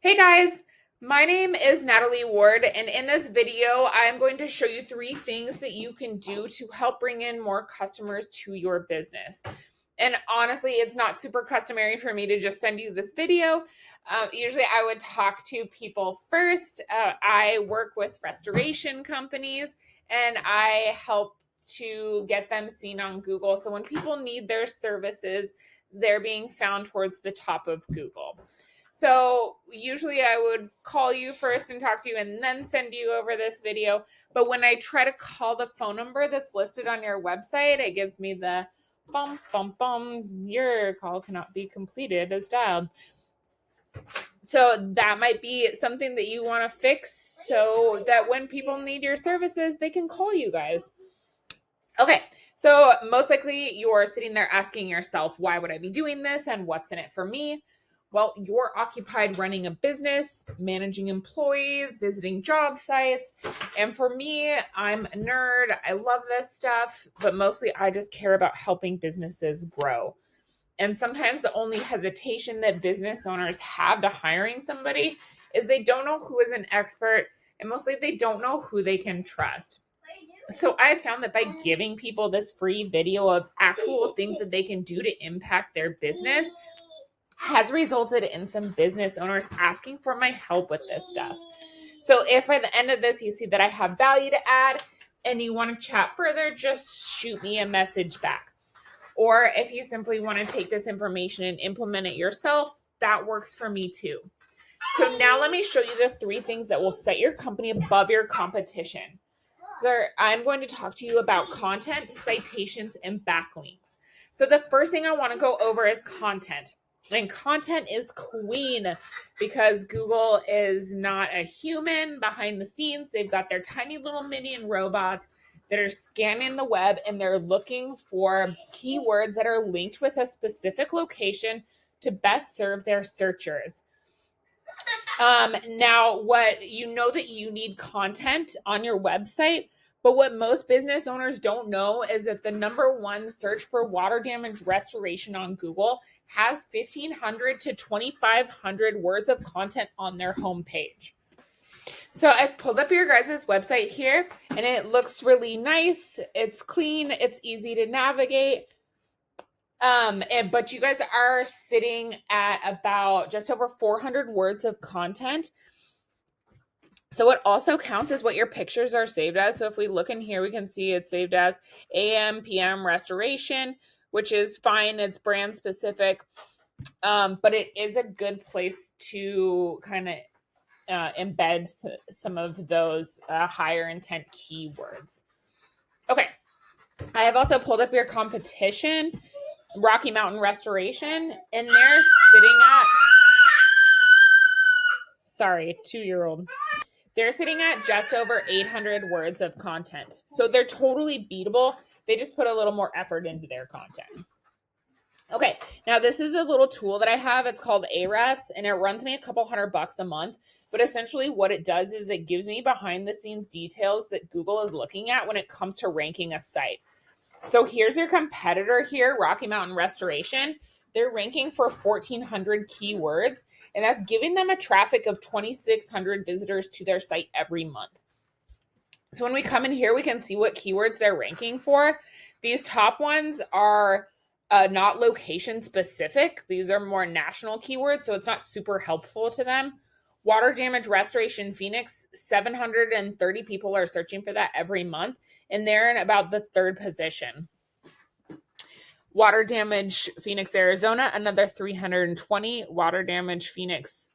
Hey guys, my name is Natalie Ward, and in this video, I'm going to show you 3 things that you can do to help bring in more customers to your business. And honestly, it's not super customary for me to just send you this video. Usually, I would talk to people first. I work with restoration companies and I help to get them seen on Google. So when people need their services, they're being found towards the top of Google. So usually I would call you first and talk to you and then send you over this video. But when I try to call the phone number that's listed on your website, it gives me the bum, bum, bum, your call cannot be completed as dialed. So that might be something that you want to fix so that when people need your services, they can call you guys. Okay, so most likely you're sitting there asking yourself, why would I be doing this and what's in it for me? Well, you're occupied running a business, managing employees, visiting job sites. And for me, I'm a nerd. I love this stuff, but mostly I just care about helping businesses grow. And sometimes the only hesitation that business owners have to hiring somebody is they don't know who is an expert, and mostly they don't know who they can trust. So I found that by giving people this free video of actual things that they can do to impact their business has resulted in some business owners asking for my help with this stuff. So if by the end of this you see that I have value to add and you want to chat further, just shoot me a message back. Or if you simply want to take this information and implement it yourself, that works for me too. So now let me show you the 3 things that will set your company above your competition. So I'm going to talk to you about content, citations, and backlinks. So the first thing I want to go over is content. And content is queen because Google is not a human behind the scenes. They've got their tiny little minion robots that are scanning the web and they're looking for keywords that are linked with a specific location to best serve their searchers. Now, what you know that you need content on your website, but what most business owners don't know is that the #1 search for water damage restoration on Google has 1,500 to 2,500 words of content on their homepage. So I've pulled up your guys' website here, and it looks really nice. It's clean. It's easy to navigate. But you guys are sitting at about just over 400 words of content. So what also counts is what your pictures are saved as. So if we look in here, we can see it's saved as AM, PM restoration, which is fine. It's brand specific. But it is a good place to kind of embed some of those higher intent keywords. Okay. I have also pulled up your competition, Rocky Mountain Restoration, and they're sitting at, sorry, 2-year-old. They're sitting at just over 800 words of content. So they're totally beatable. They just put a little more effort into their content. Okay, now this is a little tool that I have. It's called Ahrefs, and it runs me a couple $100 a month. But essentially what it does is it gives me behind the scenes details that Google is looking at when it comes to ranking a site. So here's your competitor here, Rocky Mountain Restoration. They're ranking for 1,400 keywords, and that's giving them a traffic of 2,600 visitors to their site every month. So when we come in here, we can see what keywords they're ranking for. These top ones are not location specific. These are more national keywords, so it's not super helpful to them. Water damage restoration Phoenix, 730 people are searching for that every month, and they're in about the 3rd position. Water damage Phoenix, Arizona, another 320. Water damage Phoenix,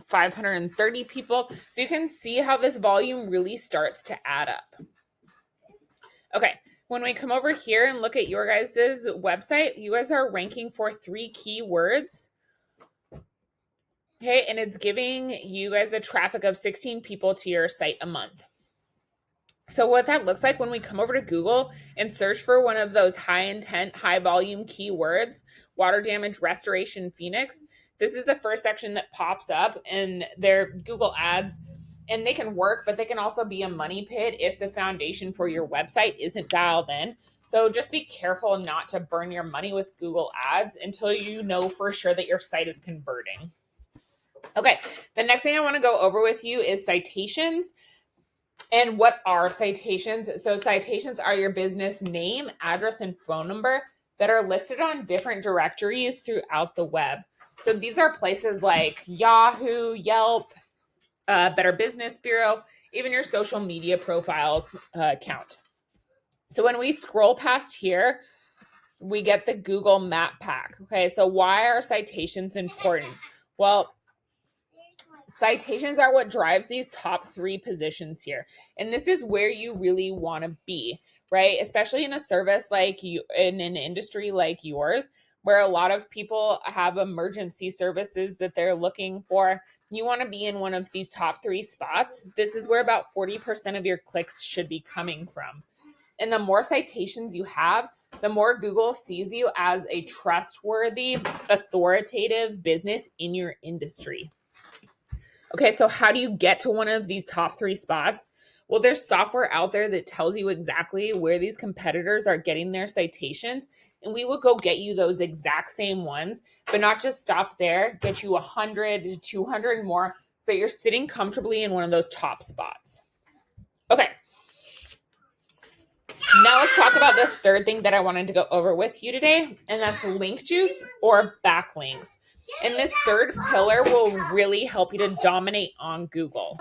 530 people. So you can see how this volume really starts to add up. Okay, when we come over here and look at your guys' website, you guys are ranking for 3 keywords. Okay, and it's giving you guys a traffic of 16 people to your site a month. So what that looks like when we come over to Google and search for one of those high intent, high volume keywords, water damage restoration Phoenix, this is the first section that pops up, and they're Google ads, and they can work, but they can also be a money pit if the foundation for your website isn't dialed in. So just be careful not to burn your money with Google ads until you know for sure that your site is converting. Okay, the next thing I want to go over with you is citations. And what are citations? So citations are your business name, address, and phone number that are listed on different directories throughout the web. So these are places like Yahoo, Yelp, Better Business Bureau, even your social media profiles count. So when we scroll past here, we get the Google Map Pack. Okay, so why are citations important? Well, citations are what drives these top 3 positions here. And this is where you really want to be, right? Especially in a service like you, in an industry like yours, where a lot of people have emergency services that they're looking for. You want to be in one of these top 3 spots. This is where about 40% of your clicks should be coming from. And the more citations you have, the more Google sees you as a trustworthy, authoritative business in your industry. Okay, so how do you get to one of these top 3 spots? Well, there's software out there that tells you exactly where these competitors are getting their citations, and we will go get you those exact same ones, but not just stop there, get you 100 to 200 more so that you're sitting comfortably in one of those top spots. Okay. Now let's talk about the third thing that I wanted to go over with you today, and that's link juice or backlinks. And this third pillar will really help you to dominate on Google.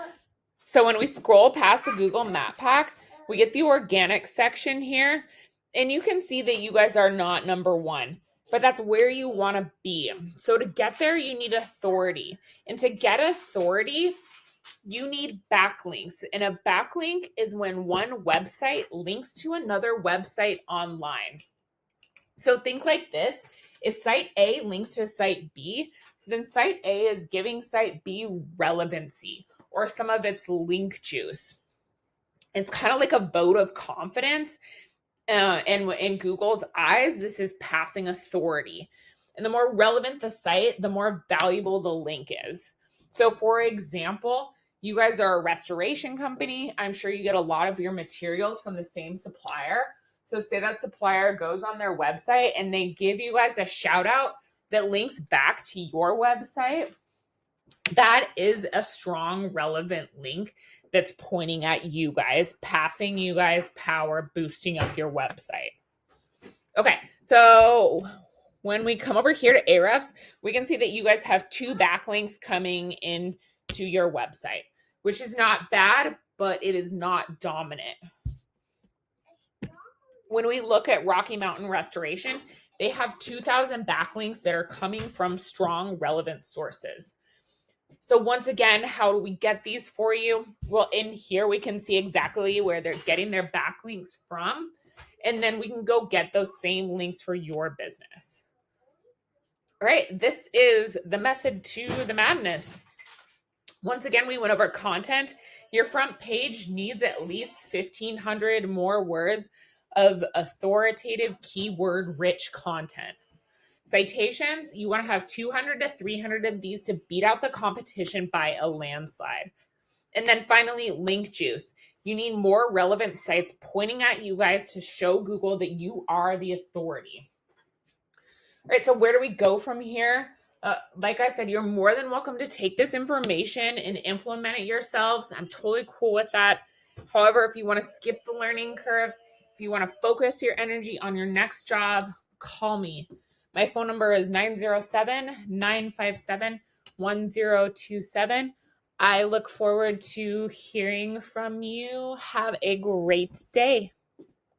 So when we scroll past the Google Map Pack, we get the organic section here, and you can see that you guys are not number 1, but that's where you want to be. So to get there, you need authority. And to get authority, you need backlinks. And a backlink is when one website links to another website online. So think like this. If site A links to site B, then site A is giving site B relevancy or some of its link juice. It's kind of like a vote of confidence. And in Google's eyes, this is passing authority. And the more relevant the site, the more valuable the link is. So for example, you guys are a restoration company. I'm sure you get a lot of your materials from the same supplier. So say that supplier goes on their website and they give you guys a shout out that links back to your website. That is a strong, relevant link that's pointing at you guys, passing you guys power, boosting up your website. Okay, so when we come over here to Ahrefs, we can see that you guys have 2 backlinks coming in to your website, which is not bad, but it is not dominant. When we look at Rocky Mountain Restoration, they have 2,000 backlinks that are coming from strong, relevant sources. So once again, how do we get these for you? Well, in here, we can see exactly where they're getting their backlinks from, and then we can go get those same links for your business. All right, this is the method to the madness. Once again, we went over content. Your front page needs at least 1,500 more words of authoritative, keyword-rich content. Citations, you want to have 200 to 300 of these to beat out the competition by a landslide. And then finally, link juice. You need more relevant sites pointing at you guys to show Google that you are the authority. All right, so where do we go from here? Like I said, you're more than welcome to take this information and implement it yourselves. I'm totally cool with that. However, if you want to skip the learning curve, if you want to focus your energy on your next job, call me. My phone number is 907-957-1027. I look forward to hearing from you. Have a great day.